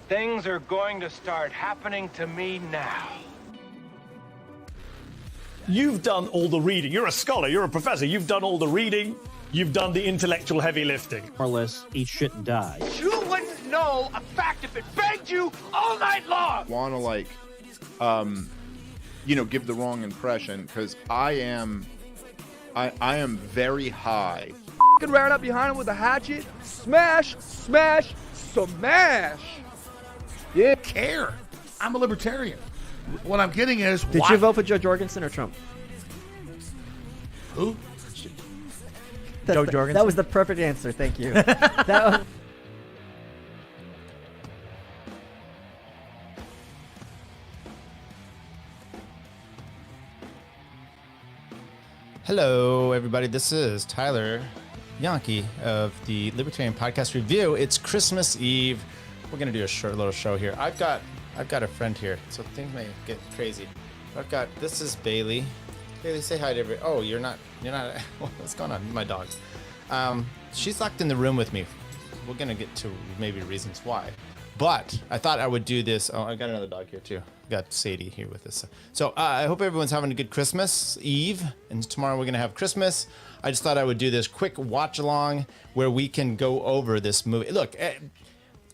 Things are going to start happening to me now. You've done all the reading. You're a scholar. You're a professor. You've done all the reading. You've done the intellectual heavy lifting. More or less, eat shit and die. You wouldn't know a fact if it begged you all night long. Want to give the wrong impression because I am very high. Fucking ran up behind him with a hatchet. Smash, smash, smash. Yeah. Care. I'm a libertarian. What I'm getting is, Did you vote for Joe Jorgensen or Trump? Who? Joe Jorgensen. That was the perfect answer. Thank you. Hello, everybody. This is Tyler Yankee of the Libertarian Podcast Review. It's Christmas Eve. We're gonna do a short little show here. I've got a friend here, so things may get crazy. This is Bailey. Bailey, say hi to everybody. Oh, you're not. What's going on? My dog. She's locked in the room with me. We're gonna get to maybe reasons why. But I thought I would do this. Oh, I got another dog here too. Got Sadie here with us. So I hope everyone's having a good Christmas Eve, and tomorrow we're gonna have Christmas. I just thought I would do this quick watch along where we can go over this movie. Look,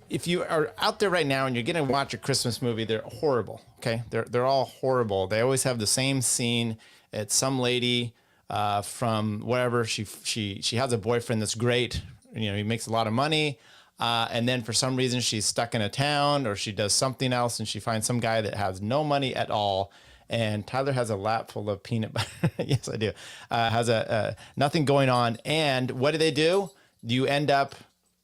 if you are out there right now and you're gonna watch a Christmas movie, they're horrible. Okay, they're all horrible. They always have the same scene. It's some lady from wherever she has a boyfriend that's great. He makes a lot of money. And then for some reason she's stuck in a town or she does something else and she finds some guy that has no money at all. And Tyler has a lap full of peanut butter. Yes, I do. Has nothing going on. And what do? You end up,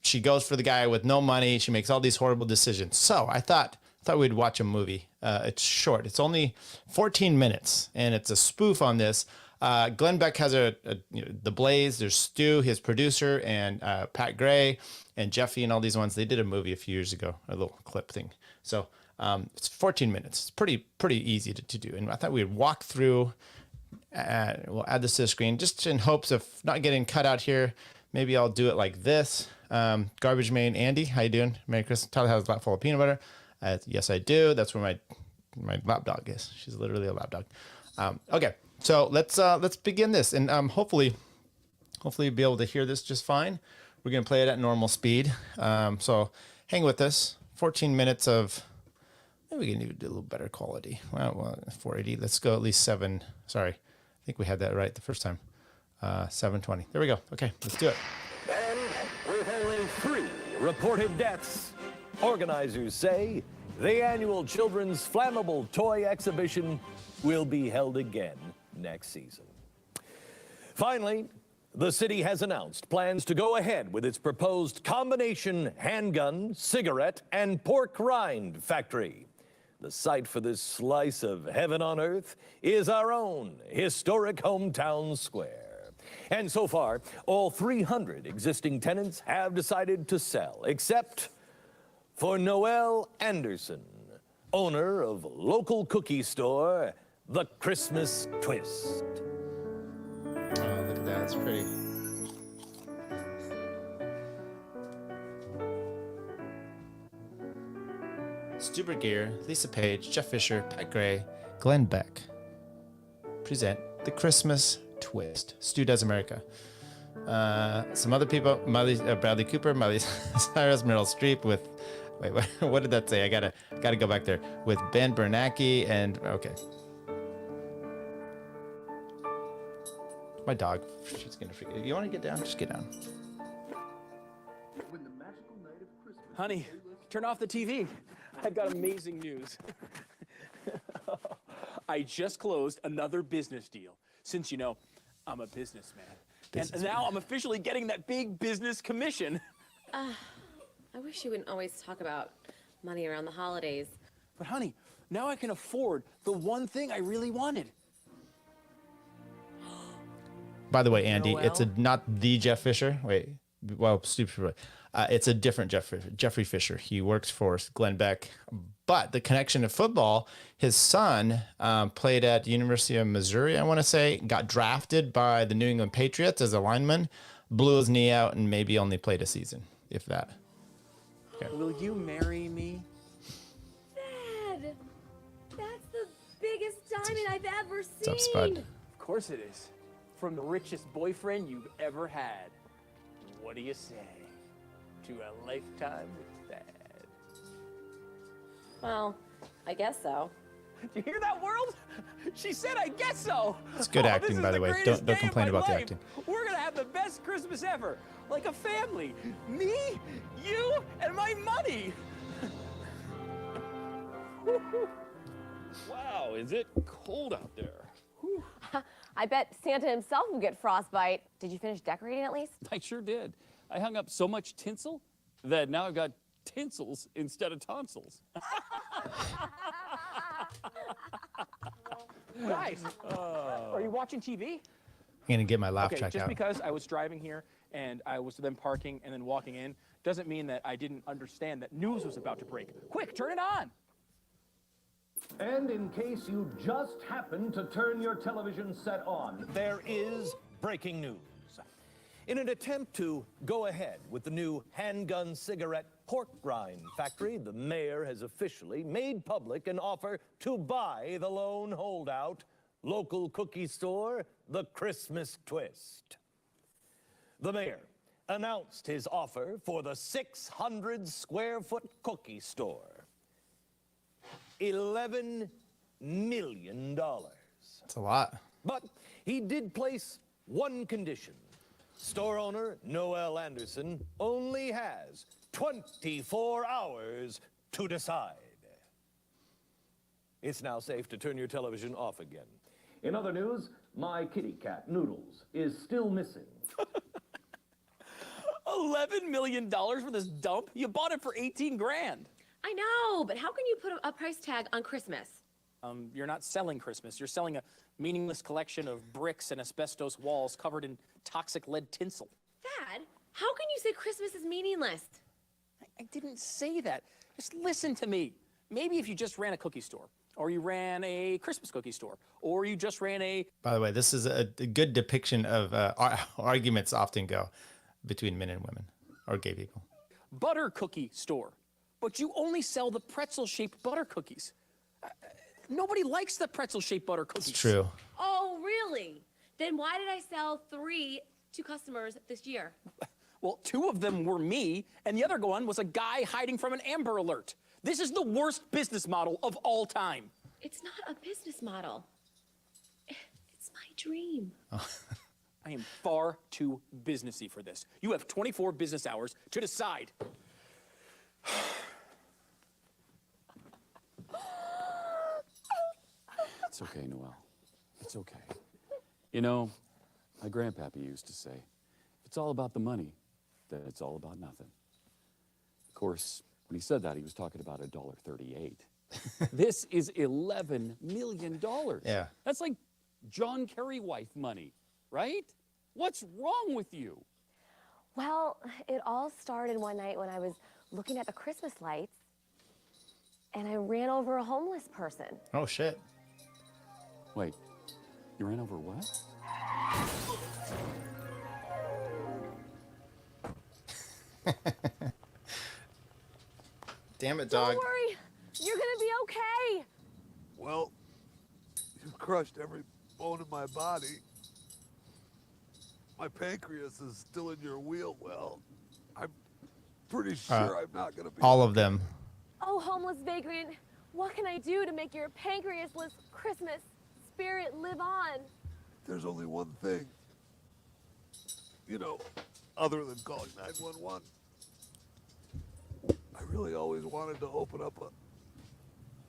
she goes for the guy with no money. She makes all these horrible decisions. So I thought we'd watch a movie. It's short. It's only 14 minutes and it's a spoof on this. Glenn Beck has The Blaze. There's Stu, his producer, and Pat Gray and Jeffy and all these ones. They did a movie a few years ago, a little clip thing. So it's 14 minutes. It's pretty easy to do. And I thought we'd walk through. We'll add this to the screen just in hopes of not getting cut out here. Maybe I'll do it like this. Garbage Man Andy, how you doing? Merry Christmas. Tyler has a lap full of peanut butter. Yes, I do. That's where my lap dog is. She's literally a lap dog. Okay. So let's begin this, and hopefully you'll be able to hear this just fine. We're gonna play it at normal speed, so hang with us. 14 minutes of maybe we can even do a little better quality. Well, 480. Let's go at least 7. Sorry, I think we had that right the first time. 720. There we go. Okay, let's do it. And with only 3 reported deaths, organizers say the annual Children's Flammable Toy Exhibition will be held again next season. Finally, the city has announced plans to go ahead with its proposed combination handgun, cigarette, and pork rind factory. The site for this slice of heaven on earth is our own historic hometown square. And so far, all 300 existing tenants have decided to sell, except for Noel Anderson, owner of local cookie store The Christmas Twist. Oh, look at that. That's pretty. Stu Gear, Lisa Page, Jeff Fisher, Pat Gray, Glenn Beck present The Christmas Twist. Stu Does America. Some other people, Bradley Cooper, Miley Cyrus, Meryl Streep with... Wait, what did that say? I gotta go back there. With Ben Bernanke and... Okay. My dog, she's gonna forget. You want to get down? Just get down. Honey, turn off the TV. I've got amazing news. I just closed another business deal. Since I'm a businessman. And now I'm officially getting that big business commission. I wish you wouldn't always talk about money around the holidays. But honey, now I can afford the one thing I really wanted. By the way, Andy, Noel? it's not the Jeff Fisher. Wait, well, stupid. It's a different Jeffrey Fisher. He works for Glenn Beck. But the connection to football, his son played at University of Missouri, I want to say, got drafted by the New England Patriots as a lineman, blew his knee out, and maybe only played a season, if that. Okay. Will you marry me? diamond I've ever seen. What's up, Spud? Of course it is. From the richest boyfriend you've ever had. What do you say to a lifetime with Dad? Well, I guess so. Do you hear that, world? She said, I guess so. It's good acting, by the way. Don't complain about the acting. We're going to have the best Christmas ever. Like a family. Me, you, and my money. Wow, is it cold out there? I bet Santa himself will get frostbite. Did you finish decorating at least? I sure did. I hung up so much tinsel that now I've got tinsels instead of tonsils. Guys, are you watching TV? I'm gonna get my laugh Okay, track just out. because I was driving here and I was then parking and then walking in doesn't mean that I didn't understand that news was about to break. Quick, turn it on. And in case you just happened to turn your television set on, there is breaking news. In an attempt to go ahead with the new handgun cigarette pork rind factory, the mayor has officially made public an offer to buy the lone holdout, local cookie store, The Christmas Twist. The mayor announced his offer for the 600-square-foot cookie store. $11 million. That's a lot. But he did place one condition. Store owner Noel Anderson only has 24 hours to decide. It's now safe to turn your television off again. In other news, my kitty cat, Noodles, is still missing. $11 million for this dump? You bought it for 18 grand. I know, but how can you put a price tag on Christmas? You're not selling Christmas. You're selling a meaningless collection of bricks and asbestos walls covered in toxic lead tinsel. Dad, how can you say Christmas is meaningless? I didn't say that. Just listen to me. Maybe if you just ran a cookie store, or you ran a Christmas cookie store, or you just ran a... By the way, this is a good depiction of arguments often go between men and women or gay people. butter cookie store, but you only sell the pretzel-shaped butter cookies. Nobody likes the pretzel-shaped butter cookies. It's true. Oh, really? Then why did I sell 3 to customers this year? Well, 2 of them were me, and the other one was a guy hiding from an Amber Alert. This is the worst business model of all time. It's not a business model. It's my dream. Oh. I am far too businessy for this. You have 24 business hours to decide. It's okay, Noel. It's okay. You know, my grandpappy used to say, if it's all about the money, then it's all about nothing. Of course, when he said that, he was talking about $1.38. This is $11 million. Yeah. That's like John Kerry wife money, right? What's wrong with you? Well, it all started one night when I was looking at the Christmas lights, and I ran over a homeless person. Oh, shit. Wait, you ran over what? Damn it, dog. Don't worry, you're gonna be okay. Well, you've crushed every bone in my body. My pancreas is still in your wheel well. I'm pretty sure I'm not gonna be. All of them. Oh, homeless vagrant, what can I do to make your pancreasless Christmas spirit live on? There's only one thing. You know, other than calling 911. I really always wanted to open up a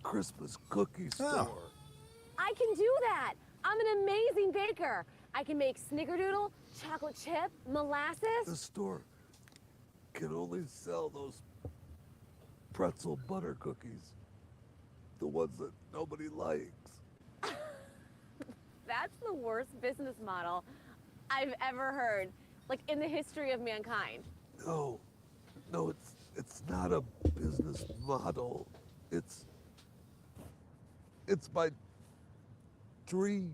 Christmas cookie store. I can do that. I'm an amazing baker. I can make snickerdoodle, chocolate chip, molasses. The store can only sell those pretzel butter cookies. The ones that nobody likes. That's the worst business model I've ever heard, like in the history of mankind. No, it's not a business model. It's my dream.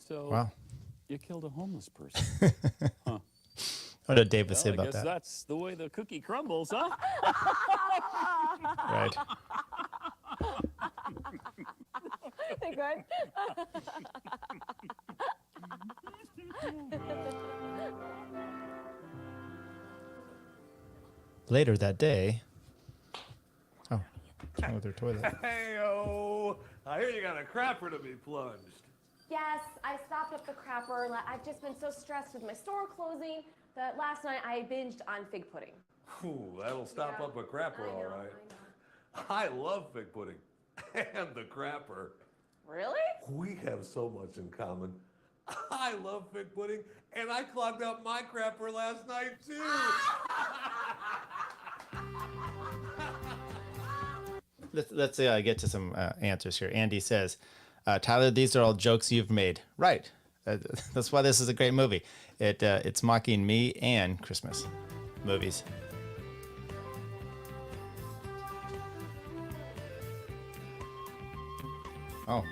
So, Wow. you killed a homeless person. Huh. What did Dave say I about guess that? that's the way the cookie crumbles, huh? Right. They good? Later that day. Oh, what's wrong with their toilet? Hey-oh, I hear you got a crapper to be plunged. Yes, I stopped up the crapper. I've just been so stressed with my store closing that last night I binged on fig pudding. Ooh, that'll stop up a crapper, all right. I I love fig pudding and the crapper. Really? We have so much in common. I love fig pudding, and I clogged up my crapper last night, too. Let's get to some answers here. Andy says, Tyler, these are all jokes you've made. Right. That's why this is a great movie. It's mocking me and Christmas movies. Oh.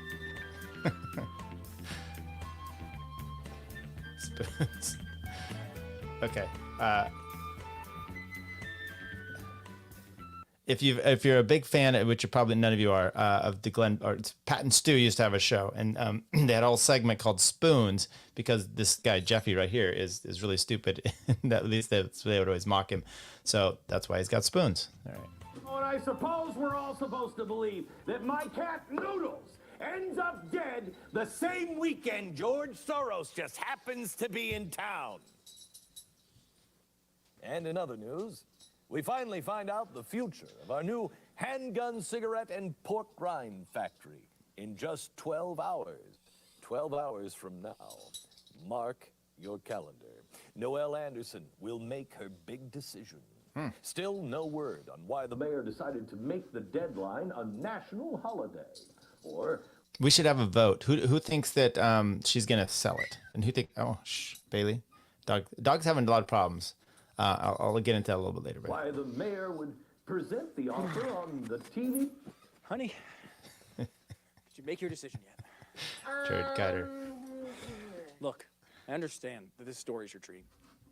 Spoons. Okay. If you're a big fan, which you probably none of you are, of the Pat and Stu used to have a show, and they had a whole segment called Spoons because this guy Jeffy right here is really stupid. At least they would always mock him, so that's why he's got spoons. All right. And I suppose we're all supposed to believe that my cat Noodles ends up dead the same weekend George Soros just happens to be in town. And in other news, we finally find out the future of our new handgun, cigarette, and pork rind factory in just 12 hours. 12 hours from now. Mark your calendar. Noelle Anderson will make her big decision. Still no word on why the mayor decided to make the deadline a national holiday. Or We should have a vote. Who thinks that she's gonna sell it, and who think? Oh, Bailey, dog's having a lot of problems. I'll get into that a little bit later. why the mayor would present the offer on the TV. Honey, did you make your decision yet? Jared Guider. Look, I understand that this story is your dream,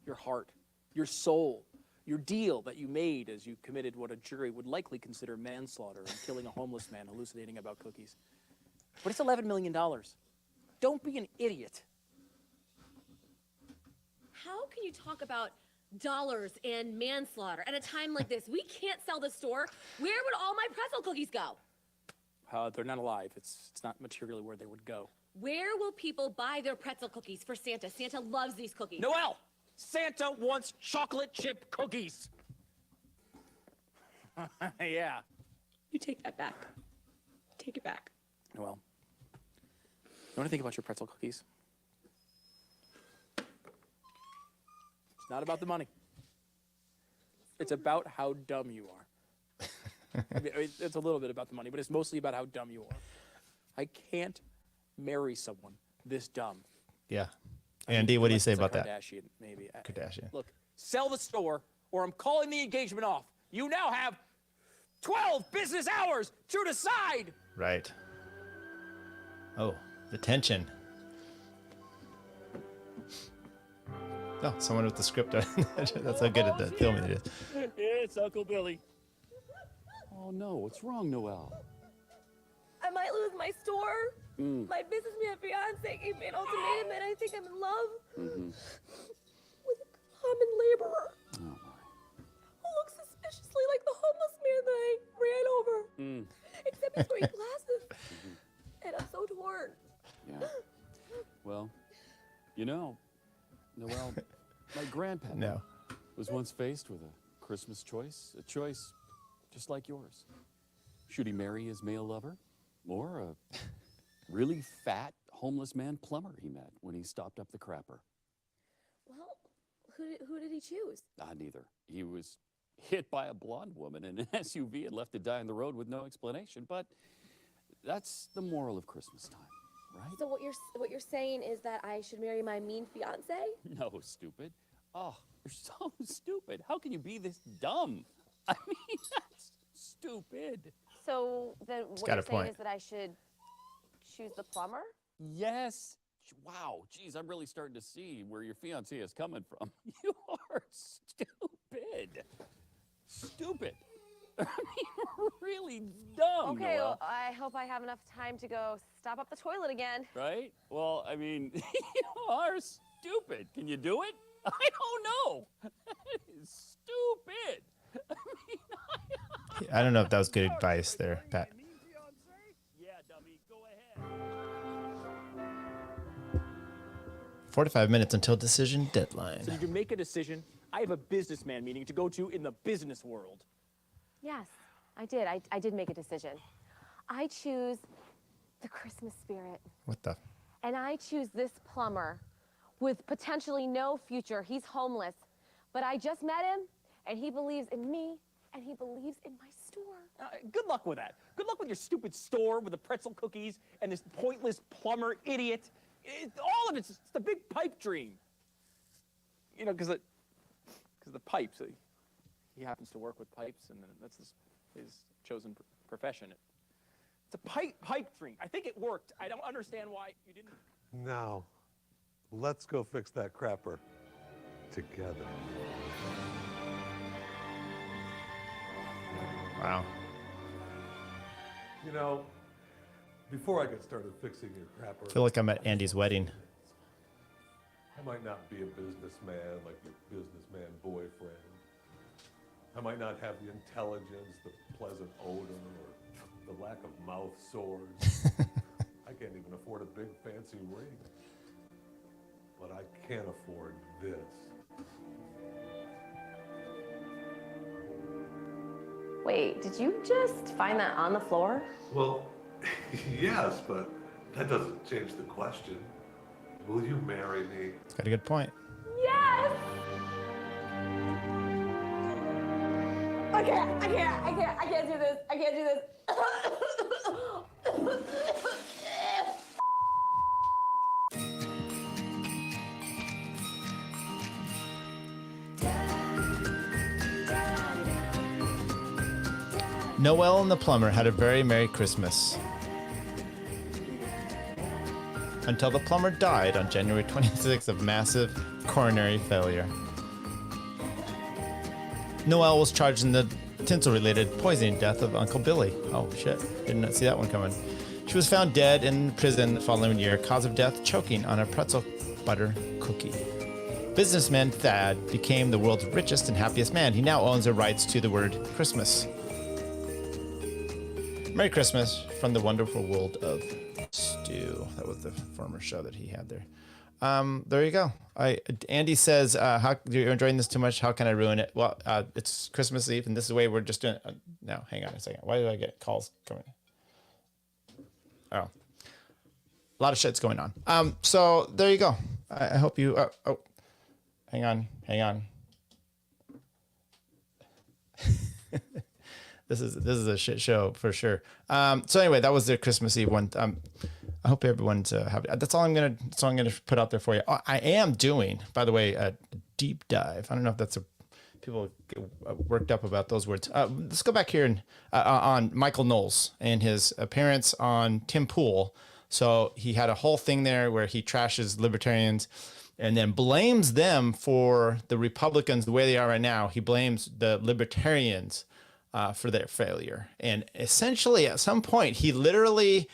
your heart, your soul, your deal that you made as you committed what a jury would likely consider manslaughter and killing a homeless man hallucinating about cookies. But it's $11 million. Don't be an idiot. How can you talk about dollars and manslaughter at a time like this? We can't sell the store. Where would all my pretzel cookies go? They're not alive. It's not materially where they would go. Where will people buy their pretzel cookies for Santa? Santa loves these cookies. Noelle! Santa wants chocolate chip cookies. Yeah. You take that back. Take it back. Noelle, you want to think about your pretzel cookies? It's not about the money. It's about how dumb you are. I mean, it's a little bit about the money, but it's mostly about how dumb you are. I can't marry someone this dumb. Yeah. Andy, what do you say It's about a that? Kardashian, maybe. Kardashian. Look, sell the store, or I'm calling the engagement off. You now have 12 business hours to decide. Right. Oh, the tension. Oh, someone with the script. That's how good at the filming it is. It's Uncle Billy. Oh no, what's wrong, Noelle? I might lose my store. My businessman fiance gave me an ultimatum, and I think I'm in love with a common laborer who looks suspiciously like the homeless man that I ran over. Except he's wearing glasses, and I'm so torn. Yeah. Well, you know, Noelle, my grandpa was once faced with a Christmas choice, a choice just like yours. Should he marry his male lover, or a really fat homeless man plumber he met when he stopped up the crapper? Well, who did he choose? Neither. He was hit by a blonde woman in an SUV and left to die on the road with no explanation. But that's the moral of Christmas time, right? So what you're saying is that I should marry my mean fiance? No, stupid. Oh, you're so stupid. How can you be this dumb? I mean, that's stupid. So then what got you're a saying point. is that I should choose the plumber? Yes. Wow. Geez, I'm really starting to see where your fiancé is coming from. You are are stupid. Stupid. I mean, really dumb. Okay, Noelle. well, I hope I have enough time to go stop up the toilet again. Right? Well, I mean, you are stupid. Can you do it? I don't know. That is stupid. I don't know if that was good advice there, Pat. Yeah, dummy, go ahead. 45 minutes until decision deadline. So you can make a decision. I have a businessman meeting to go to in the business world. Yes, I did. I did make a decision. I choose the Christmas spirit. What the? And I choose this plumber with potentially no future. He's homeless. But I just met him, and he believes in me, and he believes in my store. Good luck with that. Good luck with your stupid store with the pretzel cookies and this pointless plumber idiot. All of it's the big pipe dream. You know, because the pipes, he happens to work with pipes, and that's his chosen profession. It's a pipe dream. I think it worked. I don't understand why you didn't. Now, let's go fix that crapper together. Wow. You know, before I get started fixing your crapper, I feel like I'm at Andy's wedding. I might not be a businessman like your businessman boyfriend. I might not have the intelligence, the pleasant odor, or the lack of mouth sores. I can't even afford a big fancy ring. But I can't afford this. Wait, did you just find that on the floor? Well, yes, but that doesn't change the question. Will you marry me? It's got a good point. Yes! I can't do this. I can't do this. Noelle and the plumber had a very Merry Christmas. Until the plumber died on January 26th of massive coronary failure. Noelle was charged in the tinsel-related poisoning death of Uncle Billy. Oh shit, did not see that one coming. She was found dead in prison the following year. Cause of death, choking on a pretzel butter cookie. Businessman Thad became the world's richest and happiest man. He now owns the rights to the word Christmas. Merry Christmas from the wonderful world of Stu. That was the former show that he had there. There you go. Andy says, "How you're enjoying this too much? How can I ruin it?" Well, it's Christmas Eve, and this is the way we're just doing it. No, hang on a second. Why do I get calls coming? Oh, a lot of shit's going on. So there you go. I hope you. Hang on. This is a shit show for sure. So anyway, that was the Christmas Eve one. I hope everyone's happy. That's all I'm gonna put out there for you. I am doing, by the way, a deep dive. I don't know if that's people get worked up about those words. Let's go back here and on Michael Knowles and his appearance on Tim Pool. So he had a whole thing there where he trashes libertarians and then blames them for the Republicans the way they are right now. He blames the libertarians for their failure. And essentially, at some point, he literally,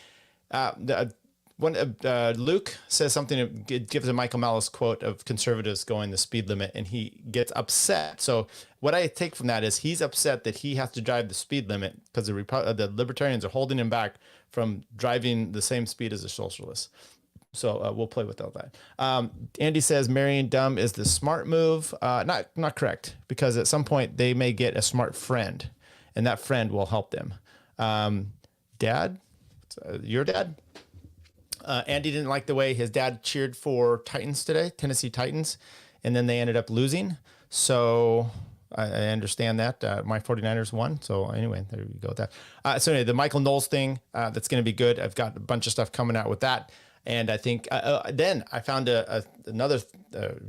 Luke says something, it gives a Michael Malice quote of conservatives going the speed limit, and he gets upset. So what I take from that is he's upset that he has to drive the speed limit because the libertarians are holding him back from driving the same speed as the socialists. So we'll play with all that. Andy says marrying dumb is the smart move. Not correct, because at some point they may get a smart friend, and that friend will help them. Dad, your dad? Andy didn't like the way his dad cheered for Titans today, Tennessee Titans, and then they ended up losing. So I understand that. My 49ers won. So anyway, there you go with that. So anyway, the Michael Knowles thing, that's going to be good. I've got a bunch of stuff coming out with that. And I think then I found another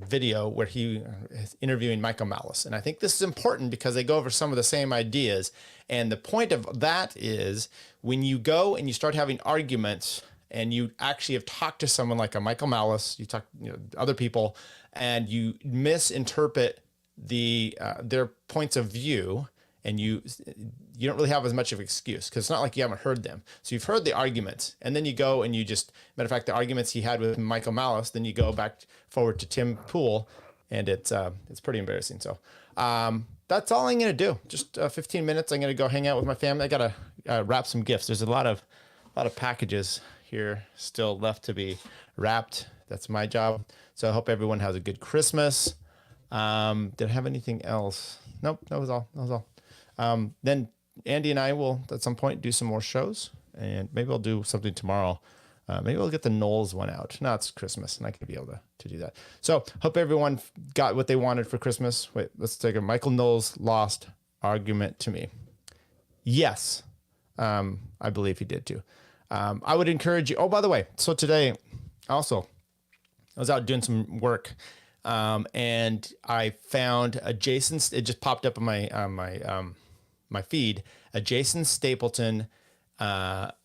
video where he is interviewing Michael Malice. And I think this is important because they go over some of the same ideas. And the point of that is when you go and you start having arguments and you actually have talked to someone like a Michael Malice, you talk other people, and you misinterpret their points of view, and you don't really have as much of an excuse because it's not like you haven't heard them. So you've heard the arguments, and then you go and you just, matter of fact, the arguments he had with Michael Malice, then you go back forward to Tim Pool, and it's pretty embarrassing. So that's all I'm going to do. Just 15 minutes. I'm going to go hang out with my family. I got to wrap some gifts. There's a lot of packages here still left to be wrapped. That's my job. So I hope everyone has a good Christmas. Did I have anything else? Nope, that was all. Then Andy and I will at some point do some more shows, and maybe I'll do something tomorrow. Maybe we'll get the Knowles one out. No, it's Christmas, and I could be able to do that. So hope everyone got what they wanted for Christmas. Wait, let's take a Michael Knowles lost argument to me. Yes, I believe he did too. I would encourage you. Oh, by the way, so today also I was out doing some work, and I found a Jason. It just popped up on my feed. A Jason Stapleton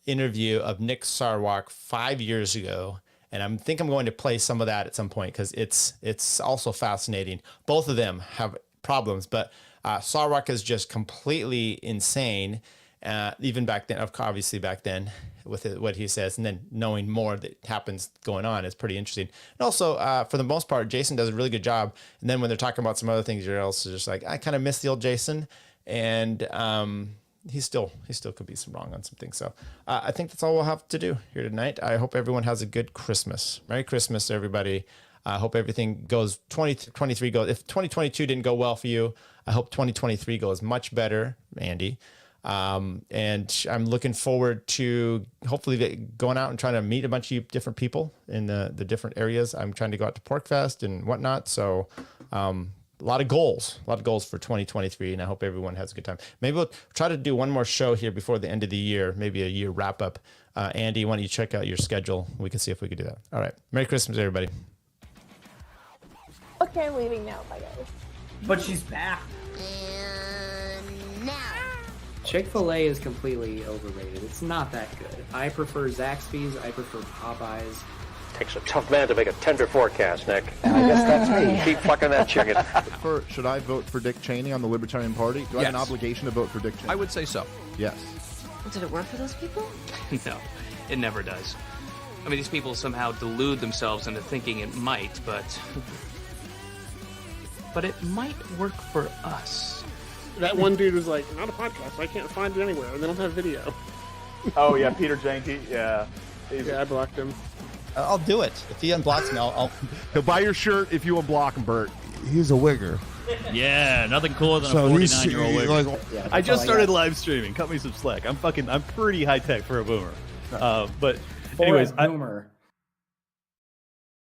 interview of Nick Sarwark 5 years ago, and I think I'm going to play some of that at some point because it's also fascinating. Both of them have problems, but Sarwark is just completely insane. Even back then, obviously back then, with what he says, and then knowing more that happens going on is pretty interesting. And also, for the most part, Jason does a really good job. And then when they're talking about some other things, you're also just like, I kind of miss the old Jason, and he still could be some wrong on some things. So I think that's all we'll have to do here tonight. I hope everyone has a good Christmas. Merry Christmas, everybody. I hope everything goes 2023 goes. If 2022 didn't go well for you, I hope 2023 goes much better, Andy. And I'm looking forward to hopefully going out and trying to meet a bunch of different people in the different areas. I'm trying to go out to PorkFest and whatnot. So, a lot of goals for 2023, and I hope everyone has a good time. Maybe we'll try to do one more show here before the end of the year, maybe a year wrap up. Andy, why don't you check out your schedule? We can see if we can do that. All right. Merry Christmas, everybody. Okay, I'm leaving now. Bye, guys. But she's back. Now. Chick-fil-A is completely overrated. It's not that good. I prefer Zaxby's. I prefer Popeyes. Takes a tough man to make a tender forecast, Nick. And I guess that's me. Keep fucking that chicken. Should I vote for Dick Cheney on the Libertarian Party? Do I have an obligation to vote for Dick Cheney? I would say so. Yes. Did it work for those people? No, it never does. I mean, these people somehow delude themselves into thinking it might, but it might work for us. That one dude was like, not a podcast. I can't find it anywhere. They don't have video. Oh, yeah, Peter Janke. Yeah. Yeah, I blocked him. I'll do it. If he unblocks me, He'll buy your shirt if you unblock him, Bert. He's a wigger. Yeah, nothing cooler than a 49-year-old wigger. I just started live streaming. Cut me some slack. I'm pretty high tech for a boomer. But anyways, boomer.